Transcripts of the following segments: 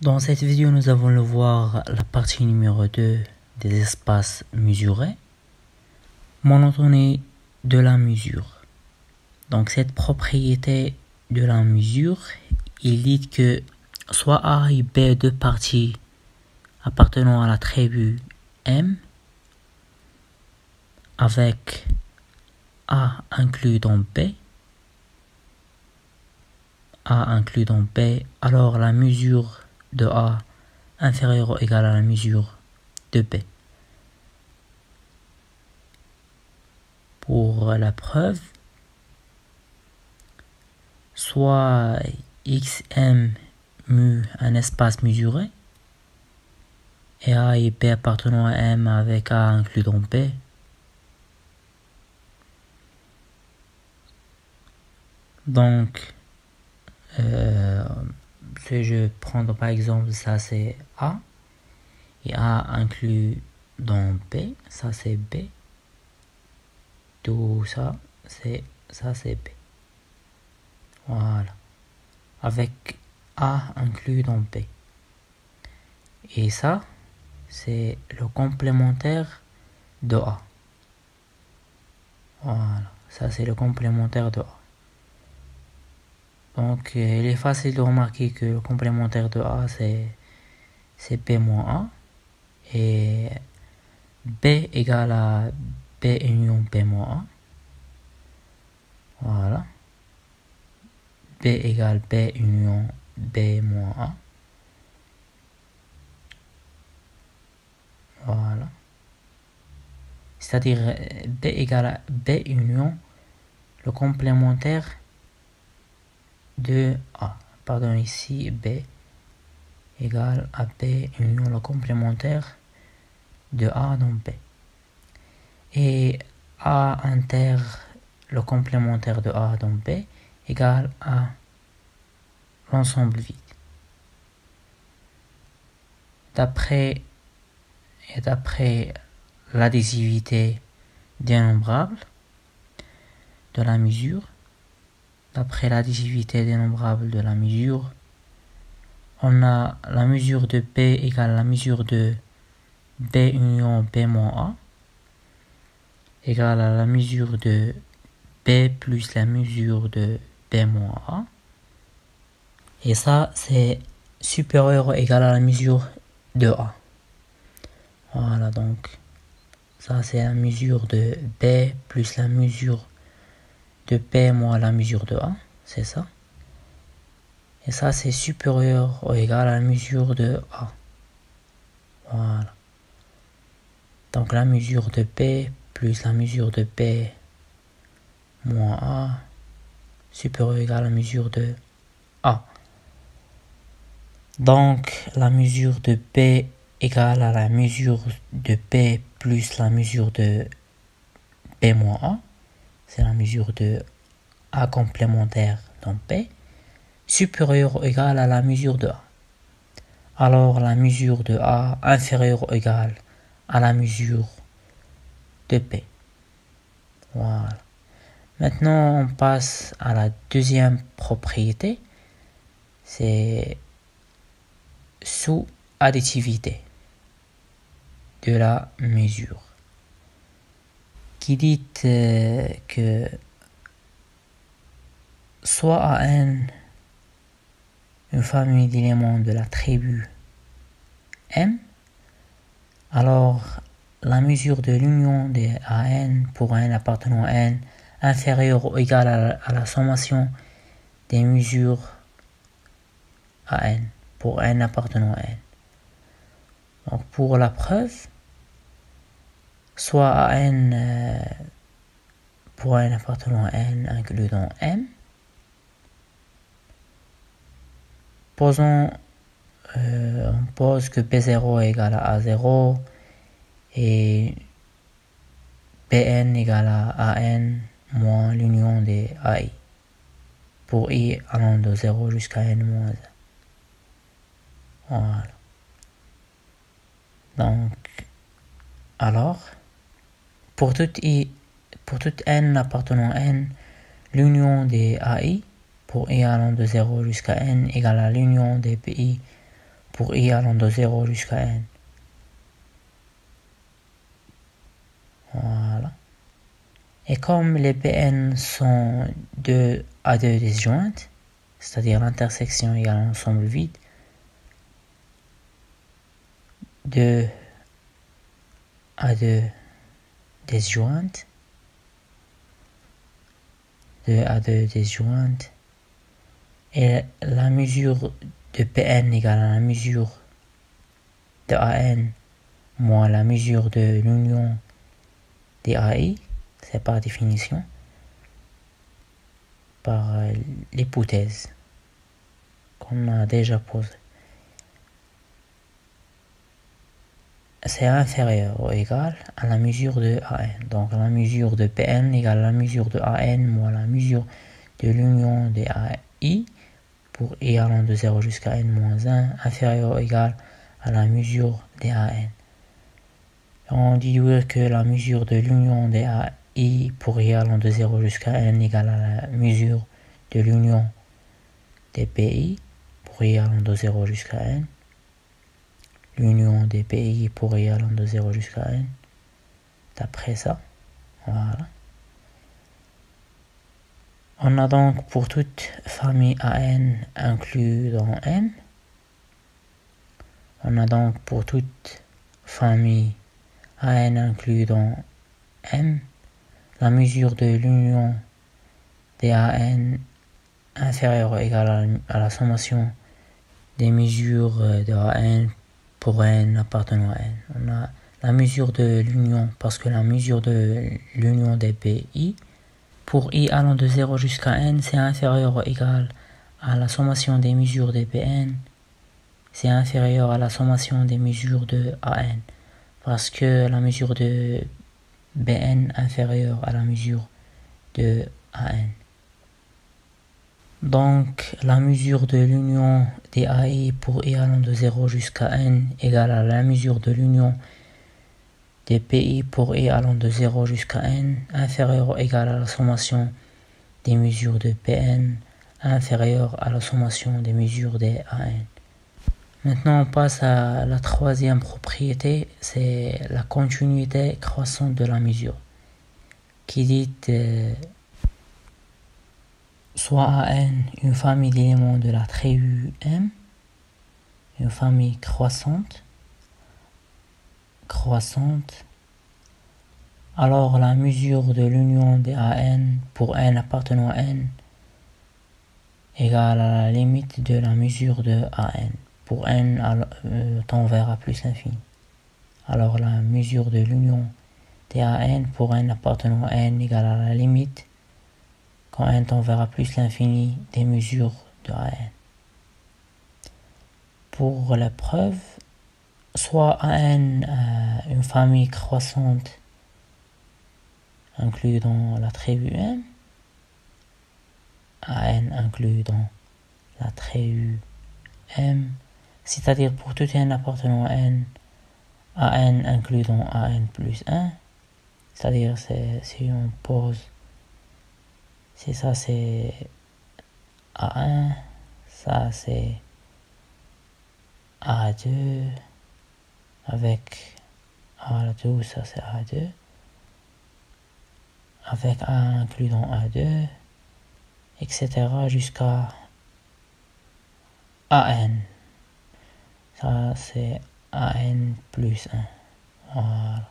Dans cette vidéo, nous allons le voir la partie numéro 2 des espaces mesurés. Monotonie de la mesure. Donc cette propriété de la mesure, il dit que soit A et B deux parties appartenant à la tribu M, avec A inclus dans B, alors la mesure de A inférieure ou égale à la mesure de B. Pour la preuve, soit XM mu un espace mesuré et A et B appartenant à M avec A inclus dans B. Donc, si je prends par exemple, ça c'est A, et A inclus dans B, ça c'est B, tout ça c'est B. Voilà. Avec A inclus dans B. Et ça, c'est le complémentaire de A. Voilà. Ça, c'est le complémentaire de A. Donc, il est facile de remarquer que le complémentaire de A, c'est B moins A. Et B égale à B union B moins A. Voilà. B égale B union B moins A. Voilà. C'est-à-dire B égale à B union le complémentaire de A. Pardon, ici B égale à B union le complémentaire de A dans B. Et A inter le complémentaire de A dans B égale à l'ensemble vide. D'après l'additivité dénombrable de la mesure, on a la mesure de B égale la mesure de B union B moins A égale à la mesure de B plus la mesure de B moins A. Et ça, c'est supérieur ou égal à la mesure de A. Voilà, donc ça c'est la mesure de B plus la mesure de B moins la mesure de A, c'est ça. Et ça c'est supérieur ou égal à la mesure de A. Voilà. Donc la mesure de B plus la mesure de B moins A supérieur ou égal à la mesure de A. Donc la mesure de B égale à la mesure de B plus la mesure de B moins A. C'est la mesure de A complémentaire dans B. Supérieure ou égale à la mesure de A. Alors la mesure de A inférieure ou égale à la mesure de B. Voilà. Maintenant on passe à la deuxième propriété. C'est sous-additivité de la mesure, qui dit que soit à n une famille d'éléments de la tribu M, alors la mesure de l'union des AN pour n appartenant à n inférieure ou égale à la sommation des mesures à n pour n appartenant à n. Donc pour la preuve, soit à n pour n appartenant à n inclus dans M, on pose que B0 est égal à A0 et Bn égale à An moins l'union des AI pour I allant de 0 jusqu'à N moins 1. Voilà. Donc, alors, pour toute N appartenant à N, l'union des AI pour I allant de 0 jusqu'à N égale à l'union des PI pour I allant de 0 jusqu'à N. Voilà. Et comme les Pn sont 2 à 2 disjointes, c'est-à-dire l'intersection égale un ensemble vide, 2 à 2 disjointes, 2 à 2 disjointes, et la mesure de Pn égale à la mesure de An moins la mesure de l'union des AI, c'est par définition, par l'hypothèse qu'on a déjà posée. C'est inférieur ou égal à la mesure de An. Donc la mesure de Pn égale à la mesure de An moins la mesure de l'union des AI pour I allant de 0 jusqu'à N moins 1 inférieur ou égal à la mesure des An. On dit que la mesure de l'union des AI pour I allant de 0 jusqu'à N égale à la mesure de l'union des PI pour I allant de 0 jusqu'à N. L'union des PI pour I allant de 0 jusqu'à N. D'après ça, voilà. On a donc pour toute famille AN inclus dans M. On a donc pour toute famille AN inclus dans M, la mesure de l'union des AN inférieure ou égale à la sommation des mesures de AN pour N appartenant à N. On a la mesure de l'union parce que la mesure de l'union des PI pour I allant de 0 jusqu'à N, c'est inférieur ou égal à la sommation des mesures des Pn, c'est inférieur à la sommation des mesures de An, parce que la mesure de Bn inférieure à la mesure de An. Donc la mesure de l'union des AI pour I allant de 0 jusqu'à N égale à la mesure de l'union des PI pour I allant de 0 jusqu'à N inférieur ou égal à la sommation des mesures de Pn inférieure à la sommation des mesures des An. Maintenant on passe à la troisième propriété, c'est la continuité croissante de la mesure, qui dit soit An une famille d'éléments de la tribu M, une famille croissante, alors la mesure de l'union des An pour N appartenant à N égale à la limite de la mesure de An pour N tend vers A plus l'infini. Alors la mesure de l'union des An pour N appartenant à N égale à la limite quand N tend vers A plus l'infini des mesures de An. Pour la preuve, soit An une famille croissante inclus dans la tribu M, An inclus dans la tribu M, c'est-à-dire pour tout N appartenant à N, An inclus dans An plus 1, c'est-à-dire si on pose, si ça c'est A1, ça c'est A2, avec A2, ça c'est A2, avec A inclus dans A2, etc. jusqu'à An. Ça c'est An plus 1. Voilà.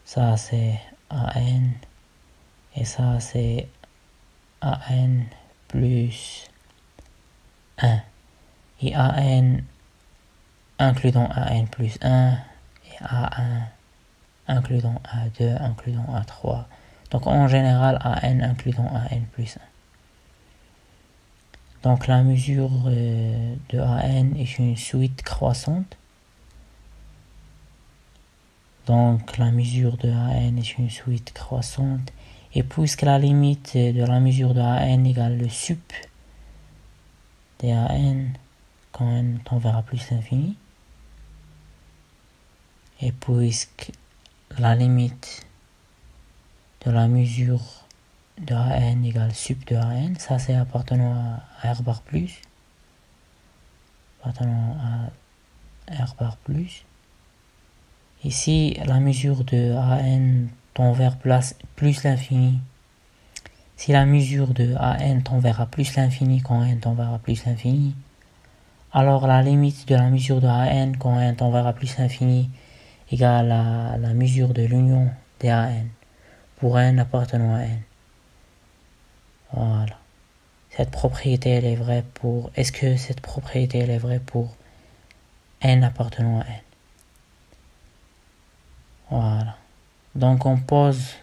Ça c'est An. Et ça c'est An plus 1. Et An inclus dans An plus 1. Et A1 inclus dans A2, inclus dans A3. Donc en général, An inclus dans An plus 1. Donc la mesure de An est une suite croissante. Donc la mesure de An est une suite croissante. Et puisque la limite de la mesure de An égale le sup de An quand N tend vers A plus l'infini, et puisque la limite de la mesure de An égale sup de An, ça c'est appartenant à R bar plus, appartenant à R bar plus. Ici, la mesure de AN tend vers plus l'infini. Si la mesure de AN tend vers plus l'infini quand n tend vers plus l'infini, alors la limite de la mesure de AN quand n tend vers plus l'infini égale à la mesure de l'union des AN pour n appartenant à n. Voilà. Cette propriété, elle est vraie pour... Est-ce que cette propriété, elle est vraie pour n appartenant à n? Voilà. Donc on pose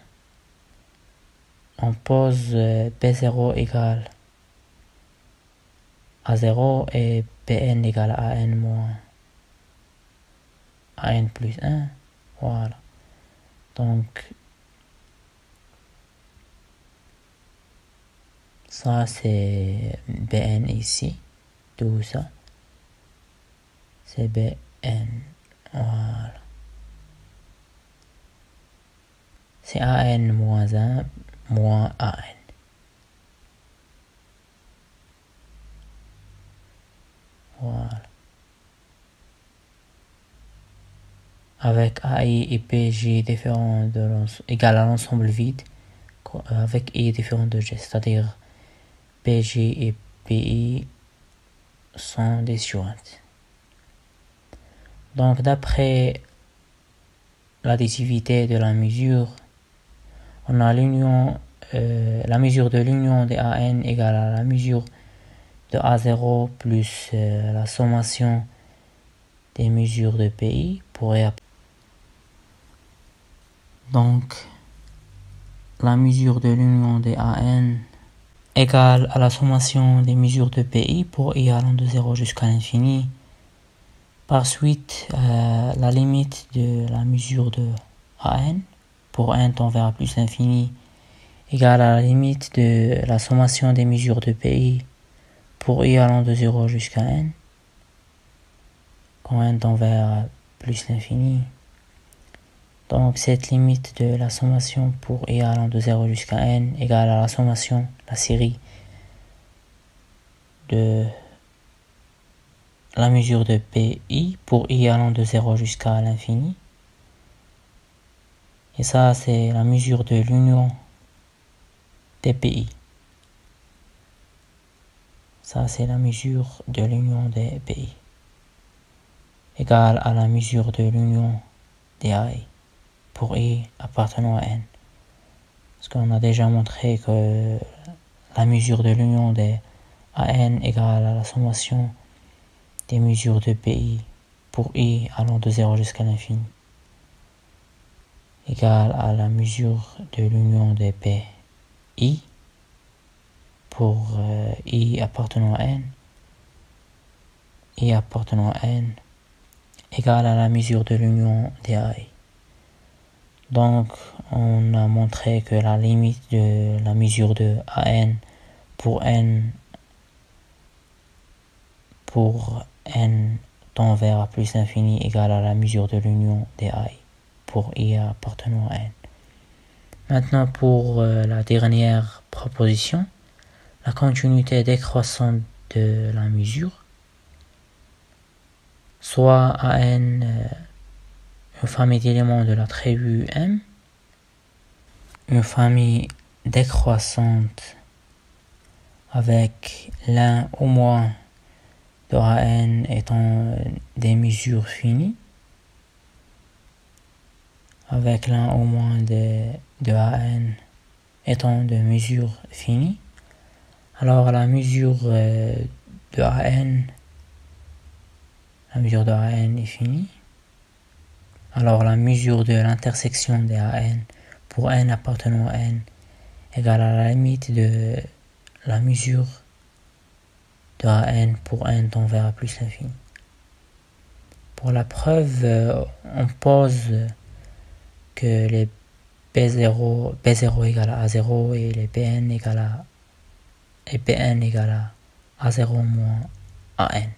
B0 égale à 0 et Bn égale à n moins à n plus 1. Voilà. Donc ça c'est Bn ici. Tout ça. C'est Bn. Voilà. C'est An moins 1 moins An. Voilà. Avec AI et PJ différents égal à l'ensemble vide avec I différent de G. C'est-à-dire PJ et PI sont disjointes. Donc d'après l'additivité de la mesure, on a la mesure de l'union des AN égale à la mesure de A0 plus la sommation des mesures de PI pour E. Donc la mesure de l'union des AN égale à la sommation des mesures de PI pour I allant de 0 jusqu'à l'infini. Par suite, la limite de la mesure de AN pour n tend vers plus l'infini égale à la limite de la sommation des mesures de PI pour I allant de 0 jusqu'à n quand n tend vers plus l'infini. Donc cette limite de la sommation pour I allant de 0 jusqu'à n égale à la sommation, la série de la mesure de PI pour I allant de 0 jusqu'à l'infini. Et ça, c'est la mesure de l'union des PI. Ça, c'est la mesure de l'union des PI. Égale à la mesure de l'union des AI pour I appartenant à N. Parce qu'on a déjà montré que la mesure de l'union des AN égale à la sommation des mesures de PI pour I allant de 0 jusqu'à l'infini égale à la mesure de l'union des PI pour I appartenant à N. I appartenant à N égale à la mesure de l'union des AI. Donc on a montré que la limite de la mesure de AN pour N tend vers plus l'infini égale à la mesure de l'union des AI pour I appartenant à N. Maintenant pour la dernière proposition, la continuité décroissante de la mesure, soit AN une famille d'éléments de la tribu M, une famille décroissante avec l'un ou moins de AN étant des mesures finies, avec l'un ou moins de AN étant de mesures finies. Alors la mesure de AN est finie. Alors la mesure de l'intersection des AN pour n appartenant à n égale à la limite de la mesure de AN pour n tend vers plus l'infini. Pour la preuve, on pose que les B0 égale à A0 et les Bn égale à A0 moins AN.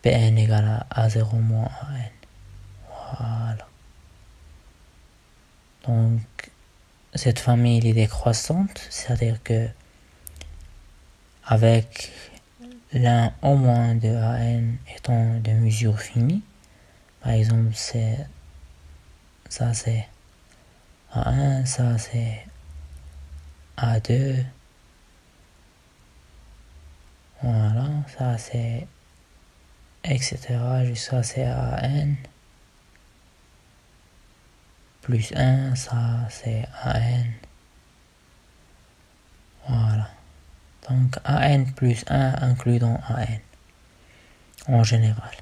Bn égale à A0 moins AN. Voilà. Donc, cette famille est décroissante, c'est-à-dire que avec l'un au moins de AN étant de mesure finie. Par exemple, ça c'est A1, ça c'est A2. Voilà, ça c'est etc. jusqu'à c'est AN. Plus 1, ça c'est AN. Voilà. Donc AN plus 1 inclus dans AN en général.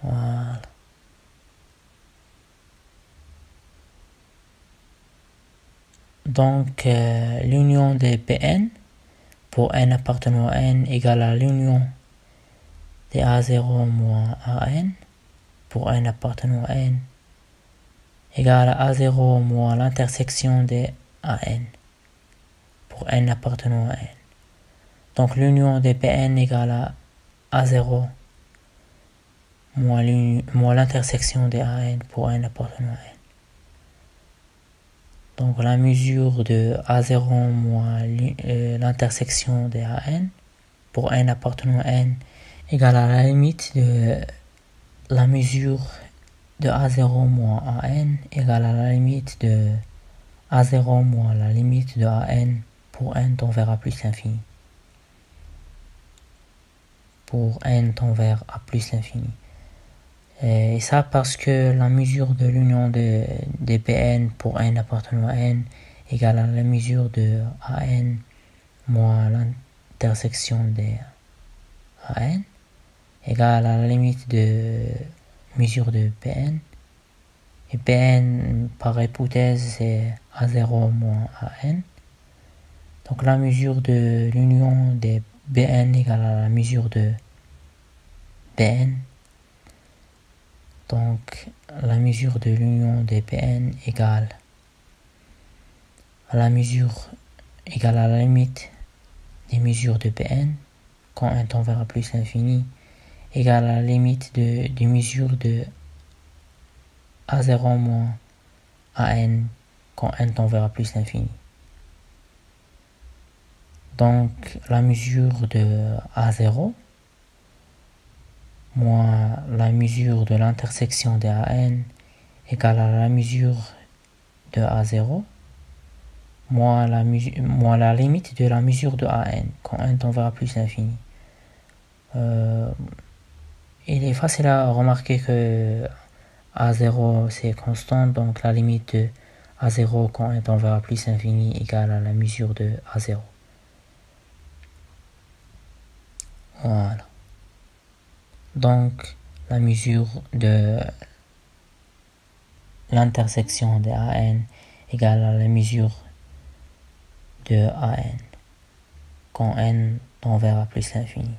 Voilà. Donc l'union des Pn pour n appartenant à n égale à l'union des A0 moins AN pour n appartenant à n égale à A0 moins l'intersection des AN pour n appartenant à n. Donc l'union des Pn égale à A0 moins l'intersection des AN pour n appartenant à n. Donc la mesure de A0 moins l'intersection des AN pour n appartenant à n égale à la limite de la mesure de A0 moins AN égale à la limite de A0 moins la limite de AN pour n tend vers A plus l'infini. Pour n tend vers A plus l'infini. Et ça parce que la mesure de l'union des Pn pour n appartenant à n égale à la mesure de AN moins l'intersection des AN égale à la limite de mesure de Pn. Et Pn par hypothèse c'est A0 moins AN. Donc la mesure de l'union des Bn égale à la mesure de Bn. Donc la mesure de l'union des Pn égale à la mesure égale à la limite des mesures de Pn quand n tend vers plus l'infini égale à la limite des mesures de A0 moins AN quand n tend vers plus l'infini. Donc la mesure de A0 moins la mesure de l'intersection des AN égale à la mesure de A0 moins la limite de la mesure de AN quand n tend vers plus l'infini. Il est facile à remarquer que A0 c'est constant, donc la limite de A0 quand n tend vers plus l'infini égale à la mesure de A0. Voilà. Donc la mesure de l'intersection de AN égale à la mesure de AN quand n tend vers plus l'infini.